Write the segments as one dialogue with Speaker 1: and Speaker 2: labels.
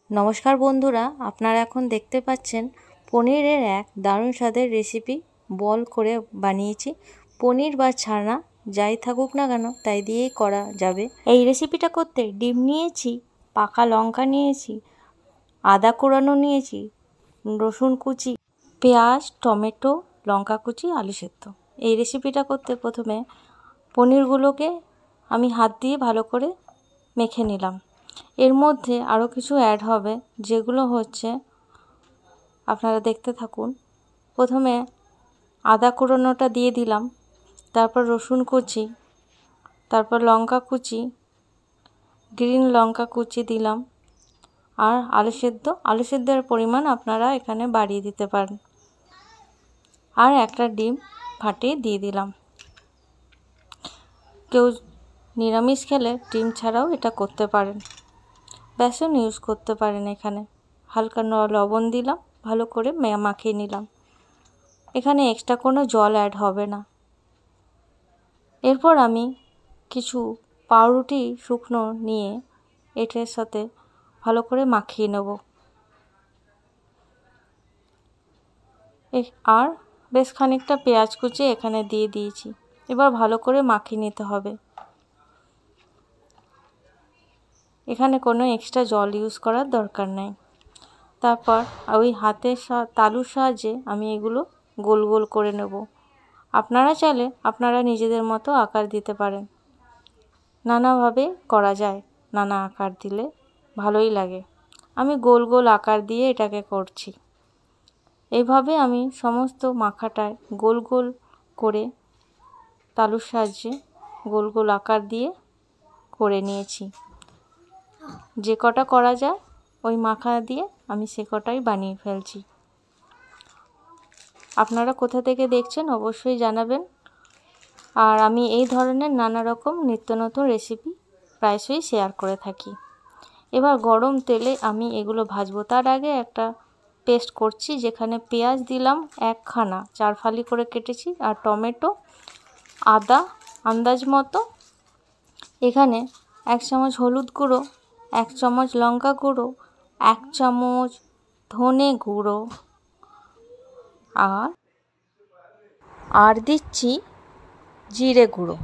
Speaker 1: নমস্কার বন্ধুরা, আপনারা এখন দেখতে পাচ্ছেন পনিরের এক দারুণ স্বাদের রেসিপি বল করে বানিয়েছি। পনির বা ছানা যাই থাকুক না কেন তাই দিয়েই করা যাবে। এই রেসিপিটা করতে ডিম নিয়েছি, পাকা লঙ্কা নিয়েছি, আদা কোড়ানো নিয়েছি, রসুন কুচি, পেঁয়াজ, টমেটো, লঙ্কা কুচি, আলু সেদ্ধ। এই রেসিপিটা করতে প্রথমে পনিরগুলোকে আমি হাত দিয়ে ভালো করে মেখে নিলাম। এর মধ্যে আরও কিছু অ্যাড হবে, যেগুলো হচ্ছে আপনারা দেখতে থাকুন। প্রথমে আদা কুড়োনোটা দিয়ে দিলাম, তারপর রসুন কুচি, তারপর লঙ্কা কুচি, গ্রিন লঙ্কা কুচি দিলাম, আর আলু সেদ্ধের পরিমাণ আপনারা এখানে বাড়িয়ে দিতে পারেন, আর একটা ডিম ফাটিয়ে দিয়ে দিলাম। কেউ নিরামিষ খেলে ডিম ছাড়াও এটা করতে পারেন, বেসন ইউজ করতে পারেন। এখানে হালকা লবণ দিলাম, ভালো করে মাখিয়ে নিলাম। এখানে এক্সট্রা কোনো জল অ্যাড হবে না। এরপর আমি কিছু পাউরুটি শুকনো নিয়ে এটার সাথে ভালো করে মাখিয়ে নেব, আর বেশ খানিকটা পেঁয়াজ কুচি এখানে দিয়ে দিয়েছি। এবার ভালো করে মাখিয়ে নিতে হবে। এখানে কোনো এক্সট্রা জল ইউজ করার দরকার নেই। তারপর ওই হাতের তালুর সাহায্যে আমি এগুলো গোল গোল করে নেব। আপনারা চাইলে আপনারা নিজেদের মতো আকার দিতে পারেন, নানাভাবে করা যায়, নানা আকার দিলে ভালোই লাগে। আমি গোল গোল আকার দিয়ে এটাকে করছি। এইভাবে আমি সমস্ত মাখাটায় গোল গোল করে তালুর সাহায্যে গোল গোল আকার দিয়ে করে নিয়েছি। যে কটা করা যায় ওই মাখা দিয়ে আমি সে কটাই বানিয়ে ফেলছি। আপনারা কোথা থেকে দেখছেন অবশ্যই জানাবেন। আর আমি এই ধরনের নানা রকম নিত্য নতুন রেসিপি প্রায়শই শেয়ার করে থাকি। এবার গরম তেলে আমি এগুলো ভাজবো। তার আগে একটা পেস্ট করছি, যেখানে পেঁয়াজ দিলাম একখানা, 4 ফালি করে কেটেছি, আর টমেটো, আদা আন্দাজ মতো। এখানে 1 চামচ হলুদ গুঁড়ো, 1 চামচ লঙ্কা গুঁড়ো, 1 চামচ ধনে গুঁড়ো, আর দিচ্ছি জিরে গুঁড়ো।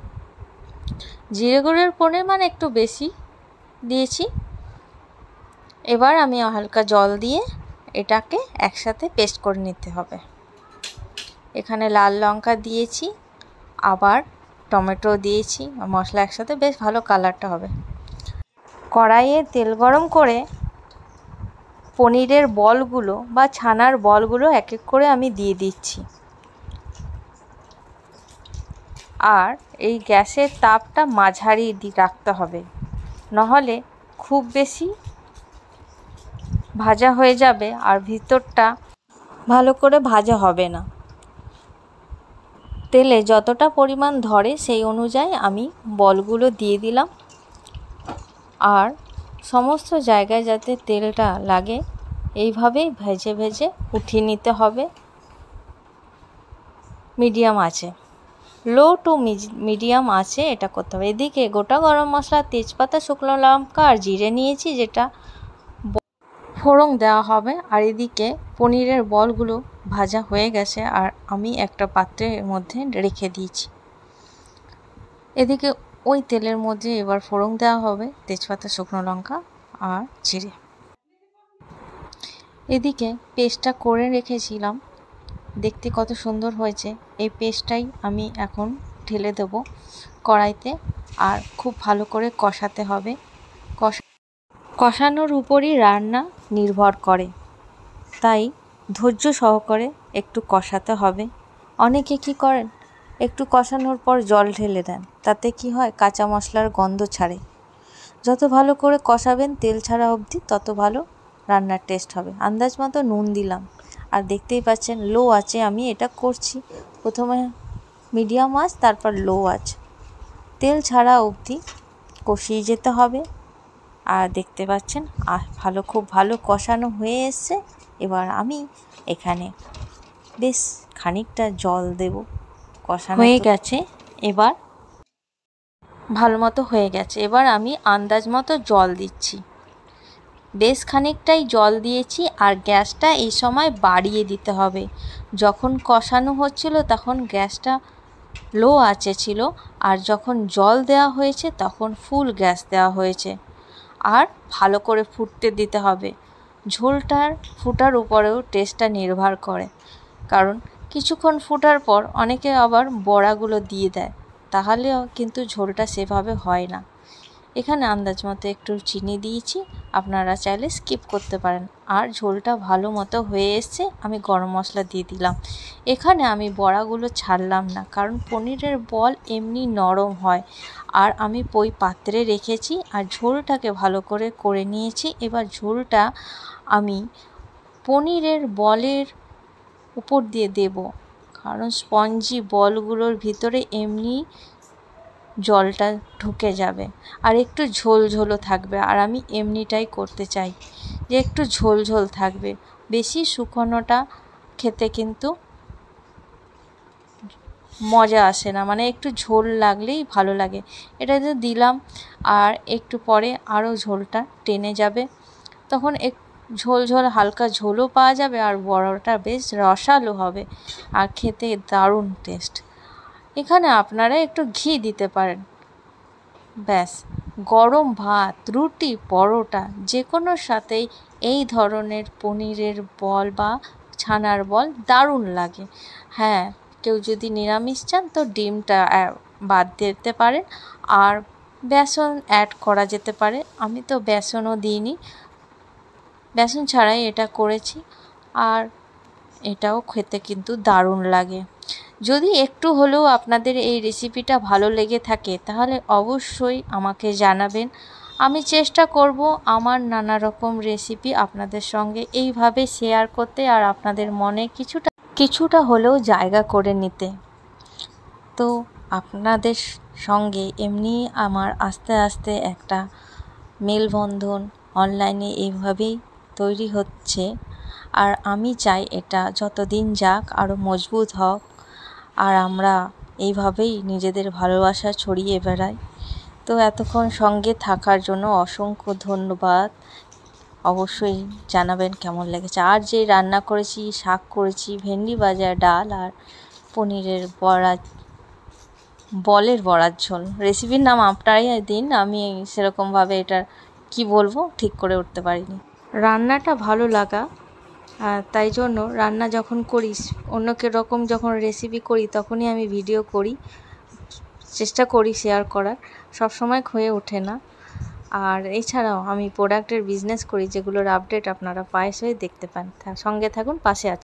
Speaker 1: জিরে গুঁড়োর পরিমাণ একটু বেশি দিয়েছি। এবার আমি হালকা জল দিয়ে এটাকে একসাথে পেস্ট করে নিতে হবে। এখানে লাল লঙ্কা দিয়েছি, আবার টমেটো দিয়েছি, মশলা একসাথে বেশ ভালো কালারটা হবে। কড়াইয়ে তেল গরম করে পনিরের বলগুলো বা ছানার বলগুলো এক এক করে আমি দিয়ে দিচ্ছি। আর এই গ্যাসের তাপটা মাঝারি রাখতে হবে, নাহলে খুব বেশি ভাজা হয়ে যাবে আর ভিতরটা ভালো করে ভাজা হবে না। তেলে যতটা পরিমাণ ধরে সেই অনুযায়ী আমি বলগুলো দিয়ে দিলাম, আর সমস্ত জায়গায় যাতে তেলটা লাগে এইভাবেই ভেজে ভেজে উঠিয়ে নিতে হবে মিডিয়াম আঁচে। লো টু মিডিয়াম আঁচে এটা করতে হবে। এদিকে গোটা গরম মশলা, তেজপাতা, শুকনো লঙ্কা আর জিরে নিয়েছি, যেটা ফোড়ন দেওয়া হবে। আর এদিকে পনিরের বলগুলো ভাজা হয়ে গেছে, আর আমি একটা পাত্রের মধ্যে রেখে দিয়েছি। এদিকে ওই তেলের মধ্যে এবার ফোড়ন দেওয়া হবে তেজপাতা, শুকনো লঙ্কা আর জিরে। এদিকে পেস্টটা করে রেখেছিলাম, দেখতে কত সুন্দর হয়েছে। এই পেস্টটাই আমি এখন ঢেলে দেবো কড়াইতে, আর খুব ভালো করে কষাতে হবে। কষানোর উপরই রান্না নির্ভর করে, তাই ধৈর্য সহকারে একটু কষাতে হবে। অনেকে কি করেন, একটু কষানোর পর জল ঢেলে দেন, তাতে কি হয়, কাঁচা মশলার গন্ধ ছাড়ে। যত ভালো করে কষাবেন তেল ছাড়া অবধি, তত ভালো রান্নার টেস্ট হবে। আন্দাজ মতো নুন দিলাম, আর দেখতেই পাচ্ছেন লো আঁচে আমি এটা করছি। প্রথমে মিডিয়াম আঁচ, তারপর লো আঁচ, তেল ছাড়া অবধি কষিয়ে যেতে হবে। আর দেখতে পাচ্ছেন খুব ভালো কষানো হয়ে এসছে। এবার আমি এখানে বেশ খানিকটা জল দেব। কষানো হয়ে গেছে, এবার ভালো মতো হয়ে গেছে। এবার আমি আন্দাজ মতো জল দিচ্ছি। বেশ খানিকটাই জল দিয়েছি আর গ্যাসটা এই সময় বাড়িয়ে দিতে হবে। যখন কষানো হচ্ছিল তখন গ্যাসটা লো আঁচে ছিল, আর যখন জল দেওয়া হয়েছে তখন ফুল গ্যাস দেওয়া হয়েছে। আর ভালো করে ফুটতে দিতে হবে। ঝোলটার ফুটার উপরেও টেস্টটা নির্ভর করে, কারণ কিছুক্ষণ ফুটার পর অনেকে আবার বড়াগুলো দিয়ে দেয়, তাহলেও কিন্তু ঝোলটা সেভাবে হয় না। এখানে আন্দাজ মতো একটু চিনি দিয়েছি, আপনারা চাইলে স্কিপ করতে পারেন। আর ঝোলটা ভালো মতো হয়ে এসছে, আমি গরম মশলা দিয়ে দিলাম। এখানে আমি বড়াগুলো ছাড়লাম না, কারণ পনিরের বল এমনি নরম হয়। আর আমি ওই পাত্রে রেখেছি আর ঝোলটাকে ভালো করে নিয়েছি। এবার ঝোলটা আমি পনিরের বলের উপর দিয়ে দেব, কারণ স্পঞ্জি বলগুলোর ভিতরে এমনি জলটা ঢুকে যাবে আর একটু ঝোল ঝোলও থাকবে। আর আমি এমনিটাই করতে চাই যে একটু ঝোল ঝোল থাকবে, বেশি শুকনোটা খেতে কিন্তু মজা আসে না, মানে একটু ঝোল লাগলেই ভালো লাগে। এটা যে দিলাম আর একটু পরে আরও ঝোলটা টেনে যাবে, তখন ঝোল ঝোল হালকা ঝোলও পাওয়া যাবে আর বড়াটা বেশ রসালো হবে আর খেতে দারুণ টেস্ট। এখানে আপনারা একটু ঘি দিতে পারেন। ব্যাস, গরম ভাত, রুটি, পরোটা যে কোনোর সাথেই এই ধরনের পনিরের বল বা ছানার বল দারুণ লাগে। হ্যাঁ, কেউ যদি নিরামিষ চান তো ডিমটা বাদ দিতে পারেন আর বেসন অ্যাড করা যেতে পারে। আমি তো বেসনও দিইনি, বেসন ছাড়াই এটা করেছি আর এটাও খেতে কিন্তু দারুণ লাগে। যদি একটু হলেও আপনাদের এই রেসিপিটা ভালো লেগে থাকে তাহলে অবশ্যই আমাকে জানাবেন। আমি চেষ্টা করব আমার নানা রকম রেসিপি আপনাদের সঙ্গে এইভাবে শেয়ার করতে আর আপনাদের মনে কিছুটা হলেও জায়গা করে নিতে। তো আপনাদের সঙ্গে এমনি আমার আস্তে আস্তে একটা মেলবন্ধন অনলাইনে এইভাবেই তৈরি হচ্ছে। আর আমি চাই এটা যতদিন যাক আরও মজবুত হোক আর আমরা এইভাবেই নিজেদের ভালোবাসা ছড়িয়ে বেড়াই। তো এতক্ষণ সঙ্গে থাকার জন্য অসংখ্য ধন্যবাদ। অবশ্যই জানাবেন কেমন লেগেছে। আর যে রান্না করেছি, শাক করেছি, ভেন্ডি ভাজা, ডাল আর পনিরের বলের বড়ার ঝোল, রেসিপির নাম আপনারাই দিন, আমি সেরকমভাবে এটা কি বলবো ঠিক করে উঠতে পারিনি। রান্নাটা ভালো লাগা, তাই জন্য রান্না যখন করি, অন্যকে রকম যখন রেসিপি করি তখনই আমি ভিডিও করি, চেষ্টা করি শেয়ার করার, সবসময় হয়ে ওঠে না। আর এছাড়াও আমি প্রোডাক্টের বিজনেস করি, যেগুলোর আপডেট আপনারা পায়ে দেখতে পান। সঙ্গে থাকুন, পাশে আছি।